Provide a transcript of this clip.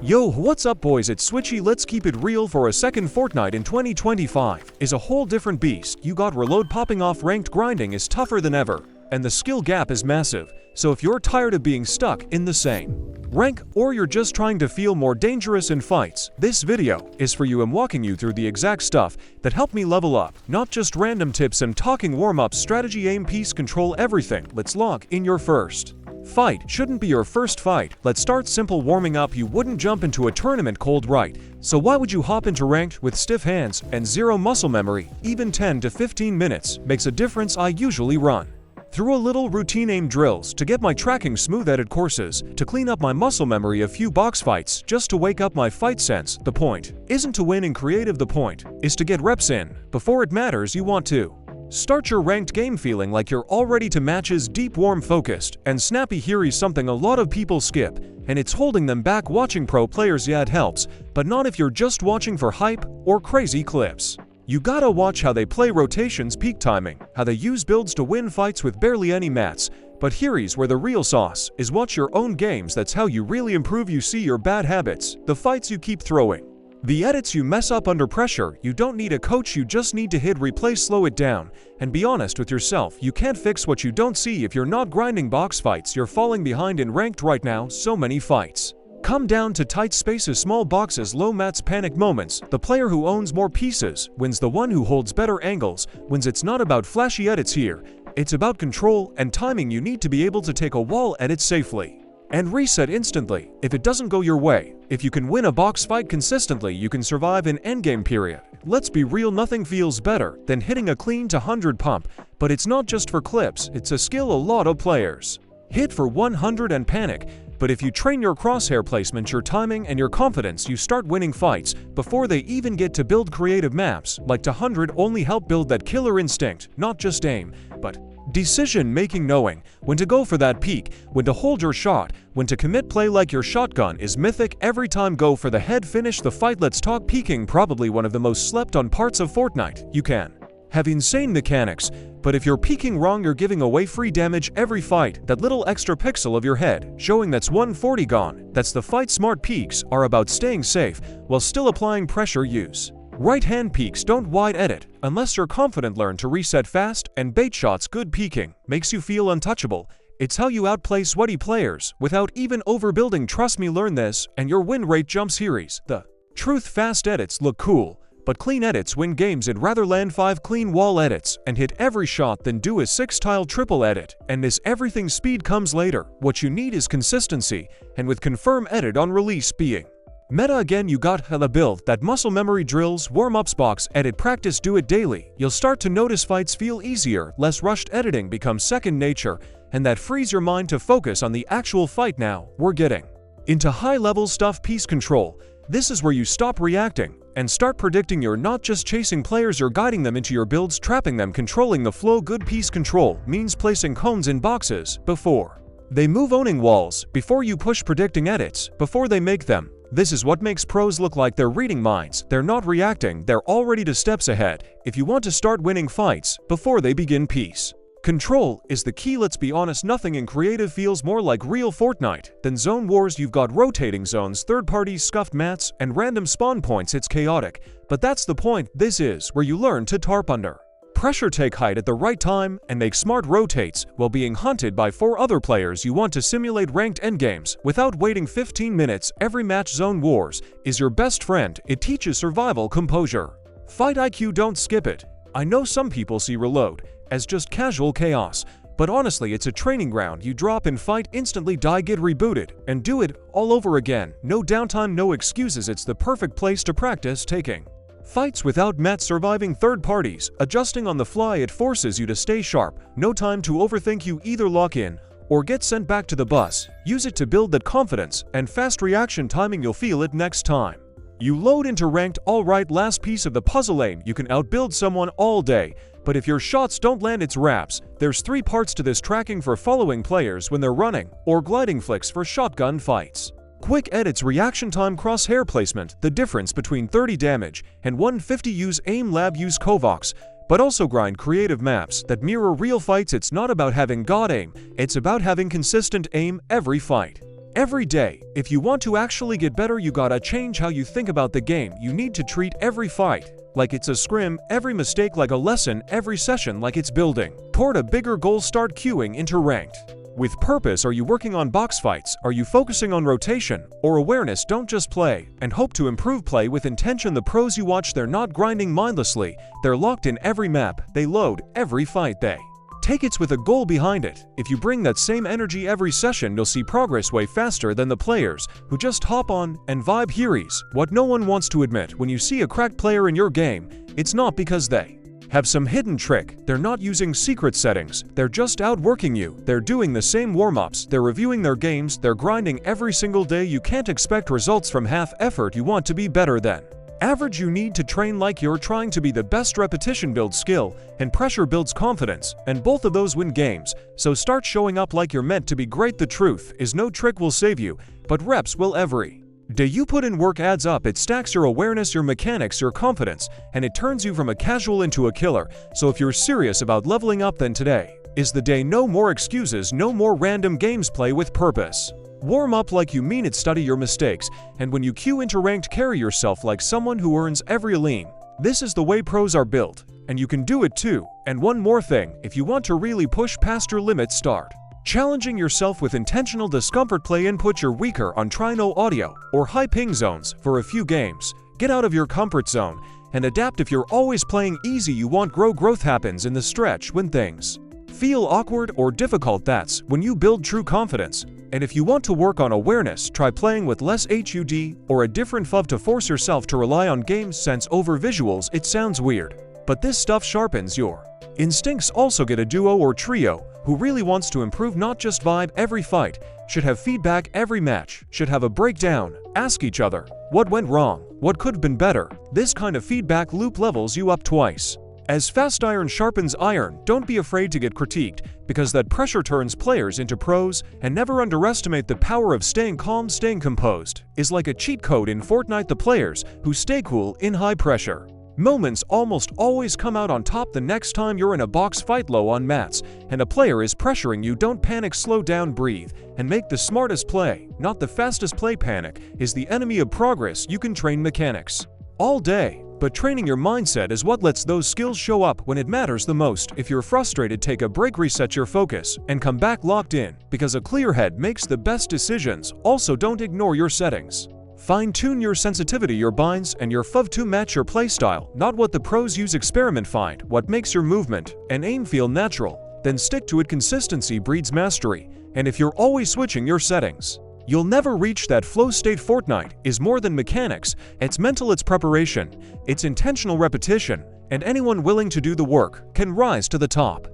Yo, what's up boys, it's SWITCHY. Let's keep it real for a second. Fortnite in 2025 is a whole different beast. You got reload popping off, ranked grinding is tougher than ever, and the skill gap is massive. So if you're tired of being stuck in the same rank, or you're just trying to feel more dangerous in fights, this video is for you. I'm walking you through the exact stuff that helped me level up, not just random tips. I'm talking warm-ups, strategy, aim, piece control, everything. Let's lock in your first fight. Shouldn't be your first fight. Let's start simple. Warming up. You wouldn't jump into a tournament cold, right? So why would you hop into ranked with stiff hands and zero muscle memory? Even 10 to 15 minutes makes a difference. I usually run through a little routine aim drills to get my tracking smooth, edit courses to clean up my muscle memory, a few box fights just to wake up my fight sense. The point isn't to win in creative, the point is to get reps in before it matters. You want to start your ranked game feeling like you're all ready to matches, deep, warm, focused, and snappy. Here is something a lot of people skip, and it's holding them back: watching pro players. Yeah, it helps, but not if you're just watching for hype or crazy clips. You gotta watch how they play rotations, peak timing, how they use builds to win fights with barely any mats. But here's where the real sauce is: watch your own games. That's how you really improve. You see your bad habits, the fights you keep throwing, the edits you mess up under pressure. You don't need a coach, you just need to hit replay, slow it down, and be honest with yourself. You can't fix what you don't see. If you're not grinding box fights, you're falling behind in ranked right now. So many fights come down to tight spaces, small boxes, low mats, panic moments. The player who owns more pieces wins. The one who holds better angles wins. It's not about flashy edits here, it's about control and timing. You need to be able to take a wall edit safely and reset instantly if it doesn't go your way. If you can win a box fight consistently, you can survive an endgame period. Let's be real, nothing feels better than hitting a clean to 100 pump, but it's not just for clips, it's a skill a lot of players hit for 100 and panic. But if you train your crosshair placement, your timing, and your confidence, you start winning fights before they even get to build. Creative maps like to 100 only help build that killer instinct, not just aim, but decision making, knowing when to go for that peak, when to hold your shot, when to commit. Play like your shotgun is mythic every time. Go for the head, finish the fight. Let's talk peeking, probably one of the most slept on parts of Fortnite. You can have insane mechanics, but if you're peeking wrong, you're giving away free damage every fight. That little extra pixel of your head showing that's 140 gone. That's the fight. Smart peeks are about staying safe while still applying pressure. Use right hand peeks, don't wide edit unless you're confident. Learn to reset fast and bait shots. Good peeking makes you feel untouchable. It's how you outplay sweaty players without even overbuilding. Trust me, learn this and your win rate jumps. Here's the truth: fast edits look cool, but clean edits win games. I'd rather land 5 clean wall edits and hit every shot than do a 6 tile triple edit and miss everything. Speed comes later. What you need is consistency, and with confirm edit on release being meta again, you got the build that muscle memory drills, warm-ups, box edit, practice, do it daily. You'll start to notice fights feel easier, less rushed. Editing becomes second nature, and that frees your mind to focus on the actual fight. Now we're getting into high-level stuff. Piece control. This is where you stop reacting and start predicting. You're not just chasing players, you're guiding them into your builds, trapping them, controlling the flow. Good piece control means placing cones in boxes before they move, owning walls before you push, predicting edits before they make them. This is what makes pros look like they're reading minds. They're not reacting, they're already 2 steps ahead. If you want to start winning fights before they begin, piece control is the key. Let's be honest, nothing in creative feels more like real Fortnite than zone wars. You've got rotating zones, third parties, scuffed mats, and random spawn points. It's chaotic, but that's the point. This is where you learn to tarp under pressure, take height at the right time, and make smart rotates while being hunted by 4 other players. You want to simulate ranked endgames without waiting 15 minutes. Every match. Zone wars is your best friend. It teaches survival, composure, fight IQ. Don't skip it. I know some people see reload as just casual chaos, but honestly, it's a training ground. You drop in, fight, instantly die, get rebooted, and do it all over again. No downtime, no excuses. It's the perfect place to practice taking fights without mats, surviving third parties, adjusting on the fly. It forces you to stay sharp. No time to overthink. You either lock in or get sent back to the bus. Use it to build that confidence and fast reaction timing. You'll feel it next time you load into ranked. All right, last piece of the puzzle: aim. You can outbuild someone all day, but if your shots don't land, it's wraps. There's 3 parts to this: tracking for following players when they're running, or gliding flicks for shotgun fights. Quick edits, reaction time, crosshair placement. The difference between 30 damage and 150. Use aim lab, use Kovacs, but also grind creative maps that mirror real fights. It's not about having god aim, it's about having consistent aim every fight. Every day, if you want to actually get better, you gotta change how you think about the game. You need to treat every fight like it's a scrim, every mistake like a lesson, every session like it's building toward a bigger goal. Start queuing into ranked with purpose. Are you working on box fights? Are you focusing on rotation or awareness? Don't just play and hope to improve. Play with intention. The pros you watch, they're not grinding mindlessly. They're locked in every map. They load every fight. They take it with a goal behind it. If you bring that same energy every session, you'll see progress way faster than the players who just hop on and vibe. Here's what no one wants to admit: when you see a cracked player in your game, it's not because they have some hidden trick. They're not using secret settings. They're just outworking you. They're doing the same warm-ups. They're reviewing their games. They're grinding every single day. You can't expect results from half effort. You want to be better than average. You need to train like you're trying to be the best. Repetition builds skill, and pressure builds confidence, and both of those win games. So start showing up like you're meant to be great. The truth is, no trick will save you, but reps will. Every day you put in work adds up. It stacks your awareness, your mechanics, your confidence, and it turns you from a casual into a killer. So if you're serious about leveling up, then today is the day. No more excuses, no more random games. Play with purpose. Warm up like you mean it. Study your mistakes, and when you queue into ranked, carry yourself like someone who earns every lean. This is the way pros are built, and you can do it too. And one more thing: if you want to really push past your limits, start challenging yourself with intentional discomfort. Play input you're weaker on. Try no audio or high ping zones for a few games. Get out of your comfort zone and adapt. If you're always playing easy, you won't grow. Growth happens in the stretch when things feel awkward or difficult. That's when you build true confidence. And if you want to work on awareness, try playing with less HUD or a different FUV to force yourself to rely on game sense over visuals. It sounds weird, but this stuff sharpens your instincts. Also get a duo or trio who really wants to improve, not just vibe. Every fight should have feedback. Every match should have a breakdown. Ask each other what went wrong, what could have been better. This kind of feedback loop levels you up twice as fast. Iron sharpens iron. Don't be afraid to get critiqued, because that pressure turns players into pros. And never underestimate the power of staying calm. Staying composed is like a cheat code in Fortnite. The players who stay cool in high pressure moments almost always come out on top. The next time you're in a box fight low on mats and a player is pressuring you, don't panic. Slow down, breathe, and make the smartest play, not the fastest play. Panic is the enemy of progress. You can train mechanics all day, but training your mindset is what lets those skills show up when it matters the most. If you're frustrated, take a break, reset your focus, and come back locked in, because a clear head makes the best decisions. Also, don't ignore your settings. Fine-tune your sensitivity, your binds, and your FUV to match your playstyle, not what the pros use. Experiment, find what makes your movement and aim feel natural, then stick to it. Consistency breeds mastery, and if you're always switching your settings, you'll never reach that flow state. Fortnite is more than mechanics. It's mental, it's preparation, it's intentional repetition, and anyone willing to do the work can rise to the top.